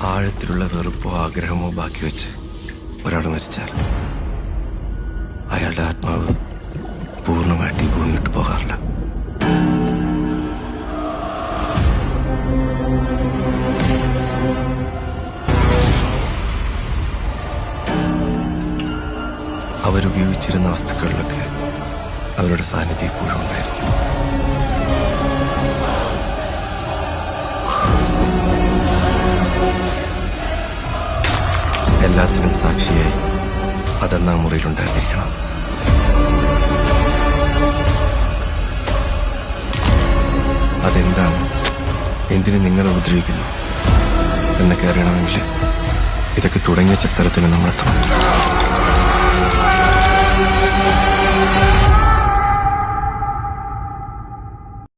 ആഴത്തിലുള്ള വെറുപ്പോ ആഗ്രഹമോ ബാക്കി വെച്ച് ഒരാൾ മരിച്ചാൽ അയാളുടെ ആത്മാവ് പൂർണ്ണമായിട്ട് ഈ ഭൂമി വിട്ടു പോകാറില്ല. അവരുപയോഗിച്ചിരുന്ന വസ്തുക്കളിലൊക്കെ അവരുടെ സാന്നിധ്യം എപ്പോഴും ഉണ്ടായിരിക്കും. എല്ലാത്തിനും സാക്ഷിയായി അതെന്നാ മുറിയിലുണ്ടായിരിക്കണം. അതെന്താണ്, എന്തിനു നിങ്ങളെ ഉപദ്രവിക്കുന്നു എന്നൊക്കെ അറിയണമെങ്കിൽ ഇതൊക്കെ തുടങ്ങി വെച്ച സ്ഥലത്തിന് നമ്മളെത്തണം.